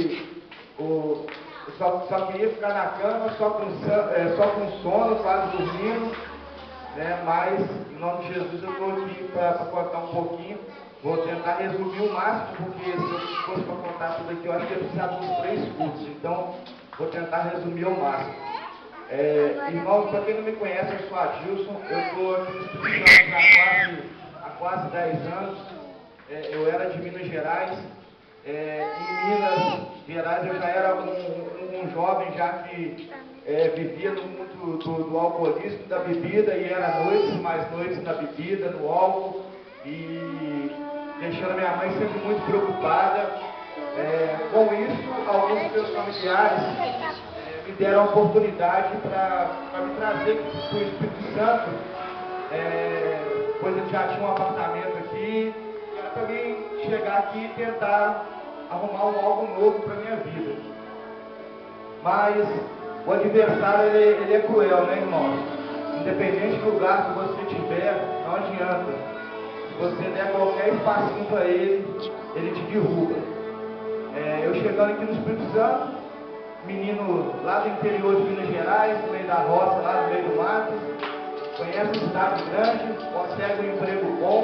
que eu só queria ficar na cama, só com sono, quase dormindo, né? Mas, em nome de Jesus, eu estou aqui para contar um pouquinho. Vou tentar resumir o máximo, porque se eu fosse para contar tudo aqui, eu acho que eu precisava de uns 3 cursos. Então, vou tentar resumir ao máximo. Irmãos, para quem não me conhece, eu sou Adilson. Eu estou aqui no Espírito Santo há quase 10 anos. Eu era de Minas Gerais. Em Minas Gerais eu já era um jovem já que vivia no mundo do alcoolismo, da bebida, e era noites e mais noites na bebida, no álcool, e deixando minha mãe sempre muito preocupada. Com isso, alguns dos meus familiares me deram a oportunidade para me trazer para o Espírito Santo, pois eu já tinha um apartamento aqui, e era para mim chegar aqui e tentar arrumar algo novo para a minha vida. Mas o adversário ele é cruel, né, irmão? Independente do lugar que você estiver, não adianta. Se você der qualquer espacinho para ele, ele te derruba. Eu chegando aqui no Espírito Santo, menino lá do interior de Minas Gerais, no meio da roça, lá no meio do mato, conhece uma cidade grande, consegue um emprego bom,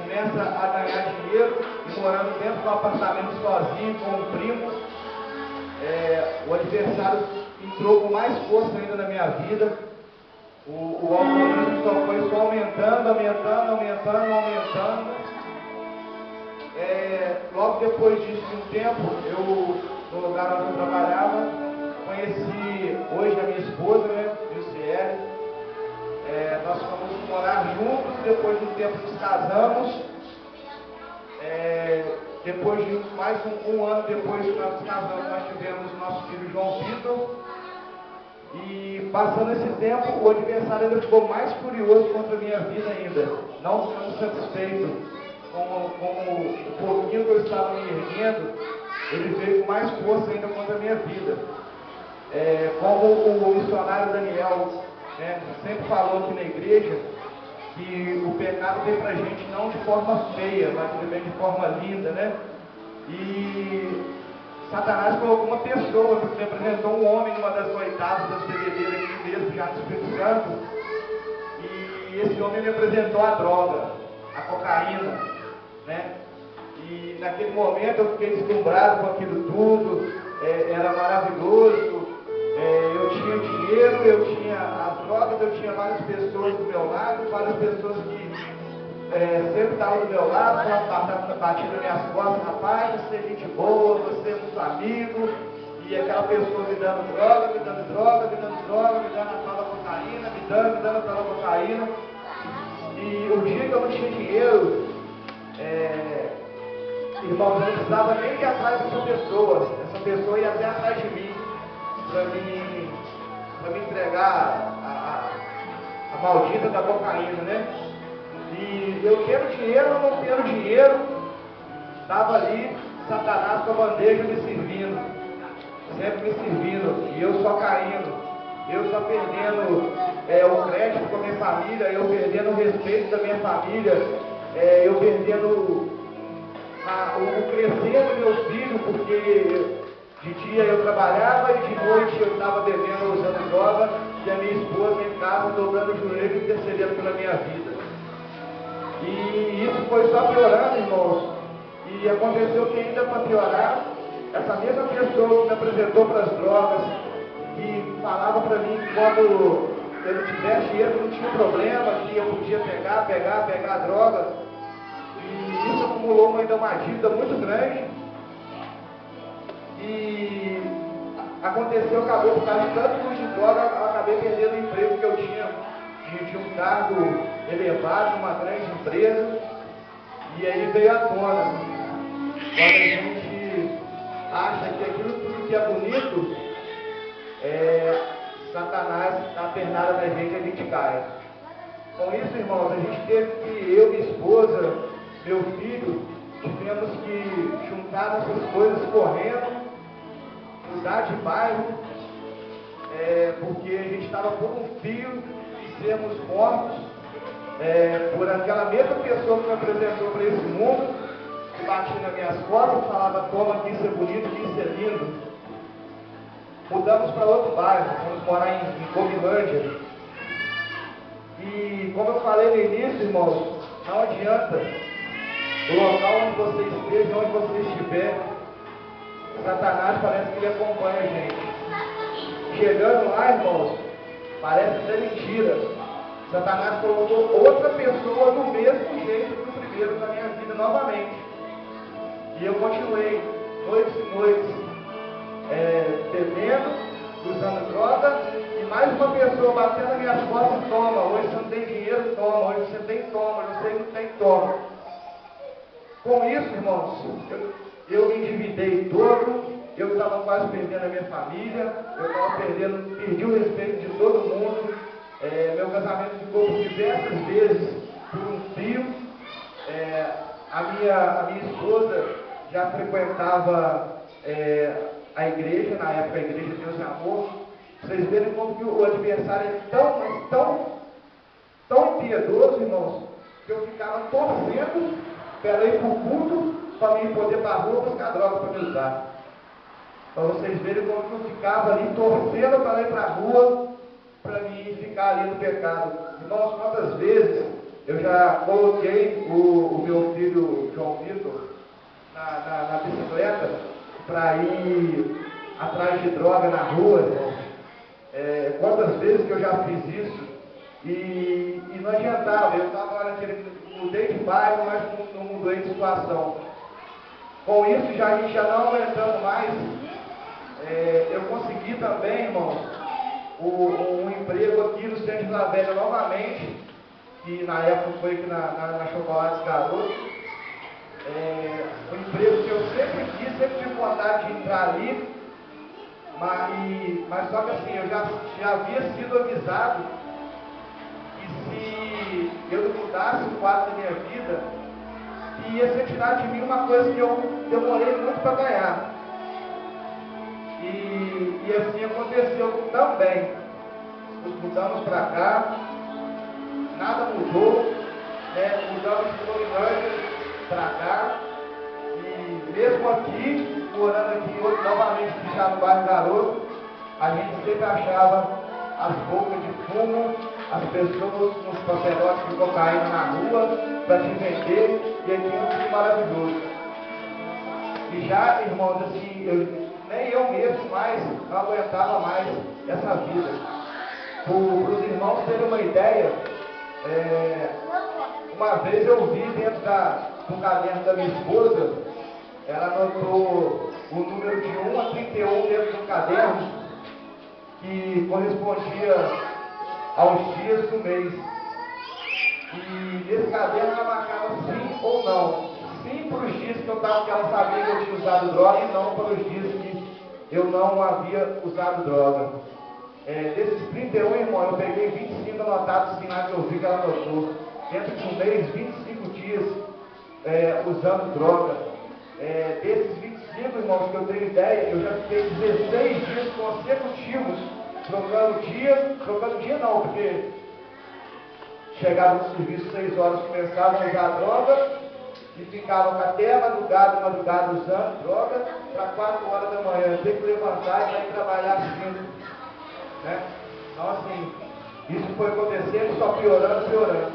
começa a ganhar dinheiro e morando dentro do apartamento sozinho com um primo. O adversário entrou com mais força ainda na minha vida. O alcoolismo só foi só aumentando. Logo depois disso, de um tempo, no lugar onde eu trabalhava, conheci hoje a minha esposa, né, Luciele. Nós fomos morar juntos, depois de um tempo nos casamos. Depois de mais um ano depois que nós nos casamos, nós tivemos o nosso filho João Vitor. E passando esse tempo, o adversário ainda ficou mais furioso contra a minha vida ainda. Não ficando satisfeito com o pouquinho que eu estava me erguendo, ele veio com mais força ainda contra a minha vida. Como o missionário Daniel, né, sempre falou aqui na igreja, que o pecado vem pra gente não de forma feia, mas ele vem de forma linda, né? E Satanás colocou uma pessoa, porque me apresentou um homem numa das noitadas das bebedeiras aqui mesmo, já no Espírito Santo. E esse homem me apresentou a droga, a cocaína, né? E naquele momento eu fiquei deslumbrado com aquilo tudo, era maravilhoso. Eu tinha dinheiro, eu tinha as drogas, eu tinha várias pessoas do meu lado, várias pessoas que sempre estavam do meu lado, batindo nas minhas costas: rapaz, você é gente boa, você é muito amigo. E aquela pessoa me dando droga, me dando a tal da cocaína, me dando a tal da cocaína. E o dia que eu não tinha dinheiro, irmãos, eu não precisava nem ir atrás dessa pessoa. Essa pessoa ia até atrás de mim, para me entregar a maldita da cocaína, né? E eu tendo dinheiro ou não tendo dinheiro, estava ali Satanás com a bandeja me servindo, sempre me servindo, e eu só caindo, eu só perdendo o crédito com a minha família, eu perdendo o respeito da minha família, eu perdendo o crescer do meu filho, porque de dia eu trabalhava e de noite eu estava bebendo, usando droga, e a minha esposa em casa dobrando o joelho e intercedendo pela minha vida. E isso foi só piorando, irmãos. E aconteceu que ainda para piorar, essa mesma pessoa que me apresentou para as drogas, que falava para mim que quando eu não tivesse dinheiro não tinha problema, que eu podia pegar a droga. E isso acumulou ainda uma dívida muito grande. E aconteceu, acabou por causa de tanto uso de droga, eu acabei perdendo o emprego que eu tinha de um cargo elevado, numa grande empresa. E aí veio à tona, quando a gente acha que aquilo tudo que é bonito, Satanás na pernada da gente, a gente cai. Com isso, irmãos, a gente teve que, eu, minha esposa, meu filho, tivemos que juntar essas coisas correndo, mudar de bairro, porque a gente estava por um fio de sermos mortos por aquela mesma pessoa que me apresentou para esse mundo, batia nas minhas costas, falava toma que isso é bonito, que isso é lindo. Mudamos para outro bairro, fomos morar em Covilândia. E como eu falei no início, irmãos, não adianta o local onde você esteja, onde você estiver, Satanás parece que ele acompanha a gente. Chegando lá, irmãos, parece até mentira. Satanás colocou outra pessoa do mesmo jeito que o primeiro na minha vida novamente. E eu continuei noites e noites bebendo, usando droga, e mais uma pessoa batendo nas minhas costas, toma, hoje você não tem dinheiro, toma, hoje você tem, toma, hoje você não tem, toma. Com isso, irmãos, eu me endividei todo, eu estava quase perdendo a minha família, eu estava perdi o respeito de todo mundo, meu casamento ficou por diversas vezes por um fio, a minha esposa já frequentava a igreja, na época a igreja Deus e Amor. Vocês verem como que o adversário é tão impiedoso, irmãos, que eu ficava torcendo para ela ir para o culto, para mim poder para a rua buscar droga para me usar. Para vocês verem como que eu ficava ali torcendo para ela ir para a rua, para mim ficar ali no pecado. Irmãos, quantas vezes eu já coloquei o meu filho João Vitor na bicicleta para ir atrás de droga na rua, irmãos. Quantas vezes que eu já fiz isso e não adiantava, eu estava mudei de bairro, mas não mudei de situação. Com isso, a gente já não aumentando mais, eu consegui também, irmãos, um emprego aqui no centro de Vila Velha novamente, que na época foi aqui na Chocolates Garoto. Um emprego que eu sempre quis, sempre tive vontade de entrar ali, mas só que assim, eu já havia sido avisado que se eu não mudasse o quadro da minha vida, que ia ser tirado de mim uma coisa que eu demorei muito para ganhar. E assim aconteceu também. Nos mudamos para cá, nada mudou, mudamos de Covilândia para cá, e mesmo aqui, morando aqui novamente já no bairro Garoto, a gente sempre achava as bocas de fumo, as pessoas nos papelotes de cocaína na rua para te vender, e aqui é um filme maravilhoso. E já, irmãos, assim, nem eu mesmo mais não aguentava mais essa vida. Para os irmãos terem uma ideia, uma vez eu vi dentro do caderno da minha esposa, ela anotou o número de 1 a 31 dentro do caderno, que correspondia aos dias do mês. E nesse caderno ela marcava sim ou não. Sim para os dias que ela sabia que eu tinha usado droga, e não para os dias que eu não havia usado droga. Desses 31, irmão, eu peguei 25 anotados, assim, lá que eu vi que ela anotou. Dentro de um mês, 25 dias usando droga. Desses 25, irmãos, que eu tenho ideia, eu já fiquei 16 dias consecutivos trocando dia não, porque chegava no serviço 6 horas, começava a usar droga e ficava até a madrugada usando droga, para 4 horas da manhã ter que levantar e ir trabalhar às 5. Né? Então assim, isso foi acontecendo, só piorando.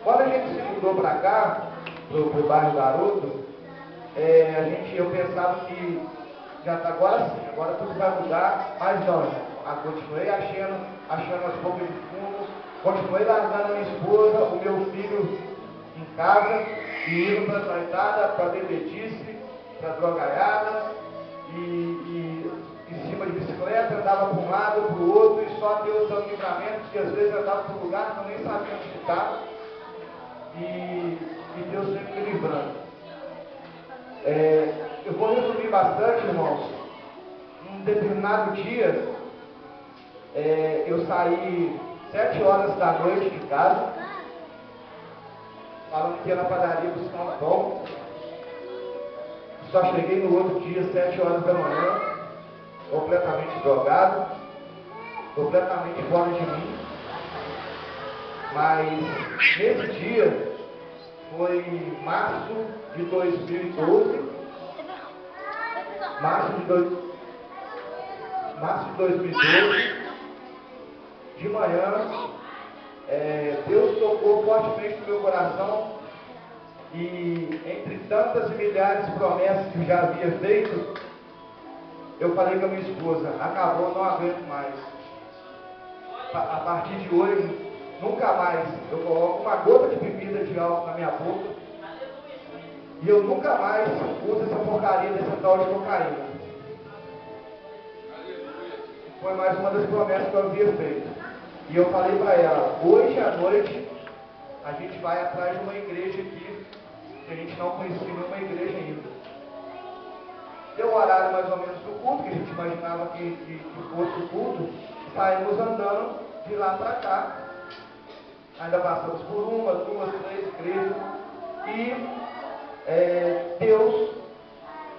Quando a gente se mudou para cá, pro bairro Garoto, eu pensava que já tá, agora sim, agora tudo vai mudar, mas não, continuei achando as bocas de fumo, continuei largando a minha esposa, o meu filho em casa, e indo para a noitada, para bebedice, para drogaiada, e em cima de bicicleta, andava para um lado, para o outro, e só Deus dando livramento, porque às vezes eu andava para um lugar que eu nem sabia onde estava, e Deus sempre me livrando. Eu vou resumir bastante, irmãos. Um determinado dia, eu saí 7 horas da noite de casa, falando que ia na padaria buscar um pão. Só cheguei no outro dia, 7 horas da manhã, completamente drogado, completamente fora de mim. Mas nesse dia, foi março de 2012, março de 2012, de manhã, Deus tocou fortemente no meu coração e entre tantas e milhares de promessas que eu já havia feito, eu falei com a minha esposa, acabou, não aguento mais. A partir de hoje, nunca mais eu coloco uma gota de bebida de álcool na minha boca e eu nunca mais uso essa porcaria dessa tal de cocaína. Foi mais uma das promessas que eu havia feito. E eu falei para ela, hoje à noite a gente vai atrás de uma igreja aqui, que a gente não conhecia nenhuma igreja ainda. Deu o horário mais ou menos do culto, que a gente imaginava que fosse o culto, saímos andando de lá para cá. Ainda passamos por uma, duas, três igrejas. E Deus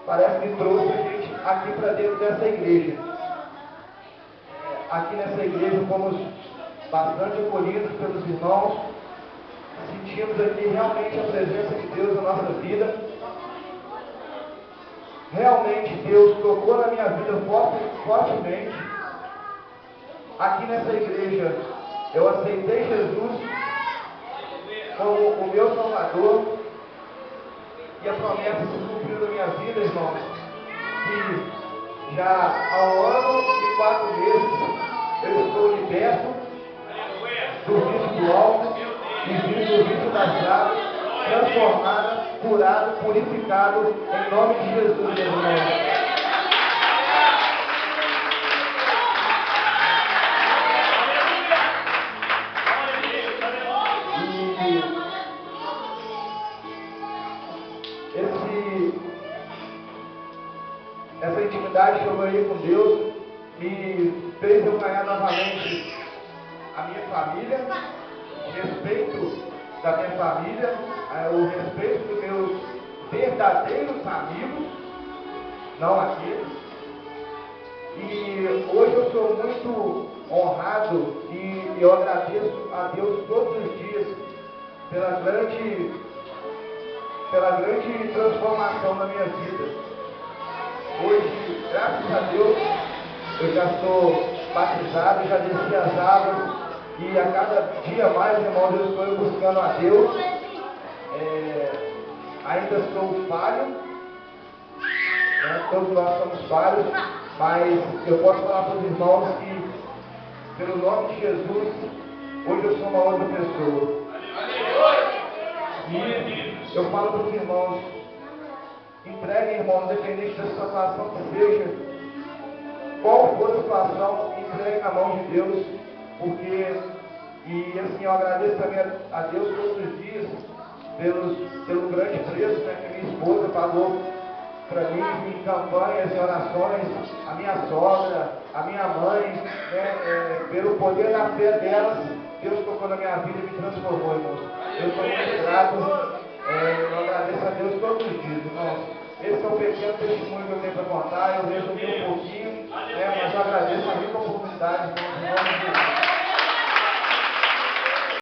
parece que trouxe a gente aqui para dentro dessa igreja. Aqui nessa igreja fomos bastante acolhidos pelos irmãos. Sentimos aqui realmente a presença de Deus na nossa vida. Realmente Deus tocou na minha vida fortemente. Aqui nessa igreja eu aceitei Jesus como o meu Salvador. E a promessa se cumpriu na minha vida, irmãos. E já há 1 ano e 4 meses eu estou liberto do vício do álcool e do vício das drogas, transformado, curado, purificado, em nome de Jesus, meus irmãos. Essa intimidade que eu ganhei com Deus me fez eu ganhar novamente a minha família, o respeito da minha família, o respeito dos meus verdadeiros amigos, não aqueles. E hoje eu sou muito honrado e eu agradeço a Deus todos os dias pela grande transformação na minha vida. Hoje, graças a Deus, eu já sou batizado, já desci as águas e a cada dia mais, irmãos, eu estou buscando a Deus. Ainda sou falho, né? Todos nós somos falhos, mas eu posso falar para os irmãos que, pelo nome de Jesus, hoje eu sou uma outra pessoa. E eu falo para os irmãos, entreguem, irmão, independente da situação que seja, qual for a situação, entregue na mão de Deus, porque, e assim, eu agradeço também a Deus todos os dias, pelo grande preço, né, que minha esposa pagou para mim em campanhas, em orações, a minha sogra, a minha mãe, né, pelo poder da fé delas, Deus tocou na minha vida e me transformou, irmãos. Eu sou muito grato, eu agradeço a Deus todos os dias, irmãos. Esse é um pequeno testemunho que eu tenho para contar, eu resumi um pouquinho, mas eu agradeço a rica oportunidade, irmãos, em nome de Jesus.